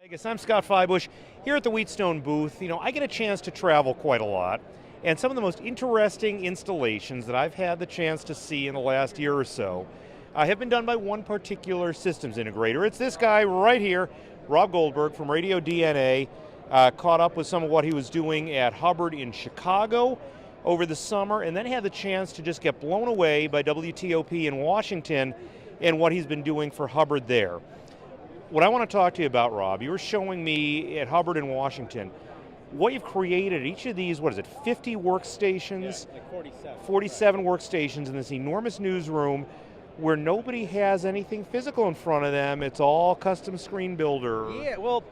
I guess I'm Scott Fybush here at the Wheatstone booth. I get a chance to travel quite a lot, and some of the most interesting installations that I've had the chance to see in the last year or so have been done by one particular systems integrator. It's this guy right here, Rob Goldberg from Radio DNA, caught up with some of what he was doing at Hubbard in Chicago over the summer, and then had the chance to just get blown away by WTOP in Washington and what he's been doing for Hubbard there. What I want to talk to you about, Rob, you were showing me at Hubbard in Washington what you've created. Each of these, 50 workstations? Yeah, like 47. 47 workstations in this enormous newsroom where nobody has anything physical in front of them. It's all custom screen builder. Yeah, well,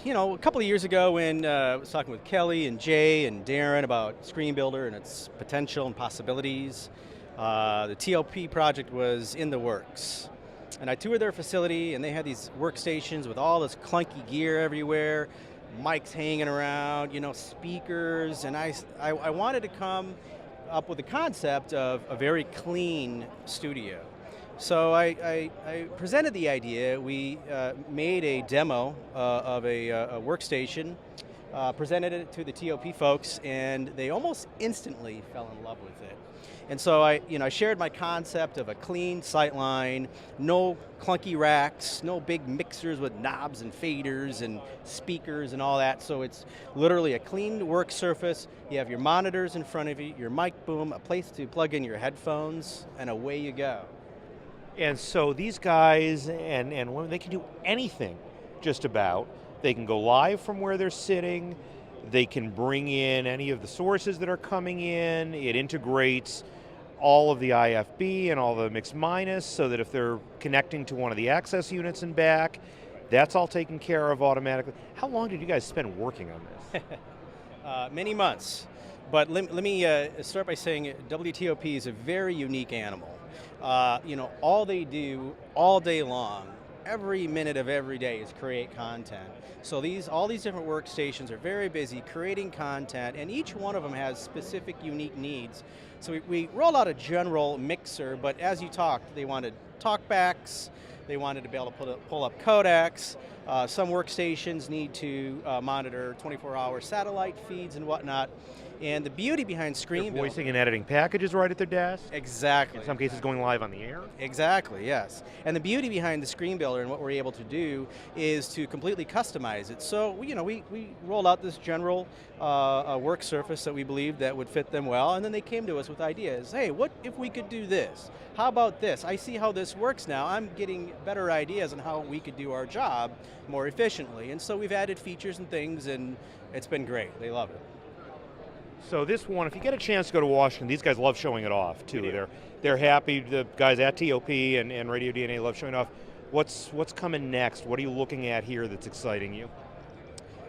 a couple of years ago when I was talking with Kelly and Jay and Darren about Screen Builder and its potential and possibilities, the TLP project was in the works. And I toured their facility, and they had these workstations with all this clunky gear everywhere, mics hanging around, speakers, and I wanted to come up with the concept of a very clean studio. So I presented the idea. We made a demo of a workstation, presented it to the TOP folks, and they almost instantly fell in love with it. And so I shared my concept of a clean sightline, no clunky racks, no big mixers with knobs and faders and speakers and all that. So it's literally a clean work surface. You have your monitors in front of you, your mic boom, a place to plug in your headphones, and away you go. And so these guys and women, they can do anything just about. They can go live from where they're sitting. They can bring in any of the sources that are coming in. It integrates all of the IFB and all the mix minus so that if they're connecting to one of the access units and back, that's all taken care of automatically. How long did you guys spend working on this? Many months. But let me start by saying WTOP is a very unique animal. All they do all day long, every minute of every day, is create content. So all these different workstations are very busy creating content, and each one of them has specific unique needs. So we rolled out a general mixer, but as you talked, they wanted talkbacks, they wanted to be able to pull up codecs. Some workstations need to monitor 24-hour satellite feeds and whatnot. And the beauty behind Screen Builder... Voicing and editing packages right at their desk? Exactly. In some cases going live on the air? Exactly, yes. And the beauty behind the Screen Builder and what we're able to do is to completely customize it. So, we rolled out this general work surface that we believed that would fit them well, and then they came to us with ideas. Hey, what if we could do this? How about this? I see how this works now. I'm getting better ideas on how we could do our job more efficiently. And so we've added features and things, and it's been great. They love it. So this one, if you get a chance to go to Washington, these guys love showing it off too. They're happy. The guys at TOP and Radio DNA love showing it off. What's coming next? What are you looking at here that's exciting you?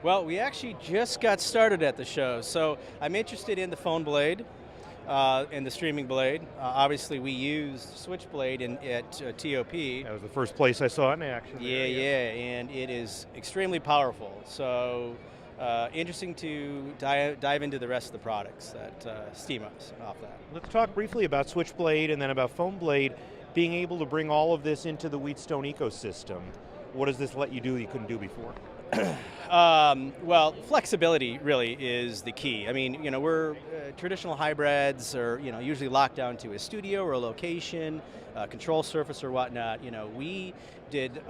Well, we actually just got started at the show. So I'm interested in the phone blade and the streaming blade. Obviously, we used Switchblade at TOP. That was the first place I saw it in action. Yeah, and it is extremely powerful. So. Interesting to dive into the rest of the products that steam off that. Let's talk briefly about Switchblade and then about PhoneBlade being able to bring all of this into the Wheatstone ecosystem. What does this let you do that you couldn't do before? Well, flexibility really is the key. I mean, we're traditional hybrids are, usually locked down to a studio or a location, control surface or whatnot. We did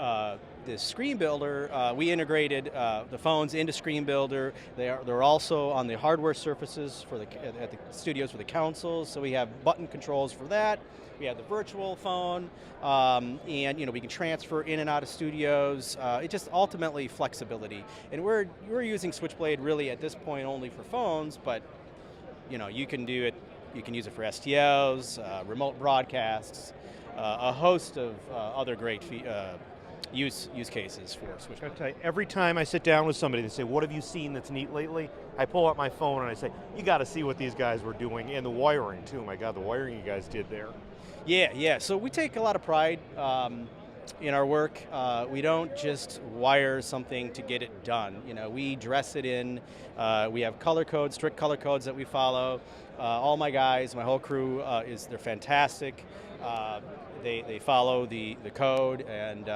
this Screen Builder. We integrated the phones into Screen Builder. They're also on the hardware surfaces at the studios for the consoles. So we have button controls for that. We have the virtual phone, and we can transfer in and out of studios. It's just ultimately flexibility, and we're using Switchblade really at this point only for phones, but you can do it. You can use it for STOs, remote broadcasts, a host of other great use cases for Switchblade. I'll tell you, every time I sit down with somebody, they say, "What have you seen that's neat lately?" I pull out my phone and I say, "You got to see what these guys were doing, and the wiring too. My God, the wiring you guys did there." Yeah. So we take a lot of pride in our work. We don't just wire something to get it done. We dress it in. We have color codes, strict color codes that we follow. All my guys, my whole crew, they're fantastic. they follow the code, and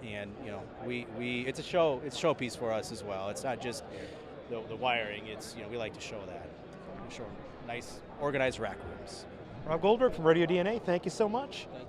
you know, we it's a showpiece for us as well. It's not just the wiring. It's, you know, we like to show that. We show nice organized rack rooms. Rob Goldberg from Radio DNA, thank you so much. Thank you.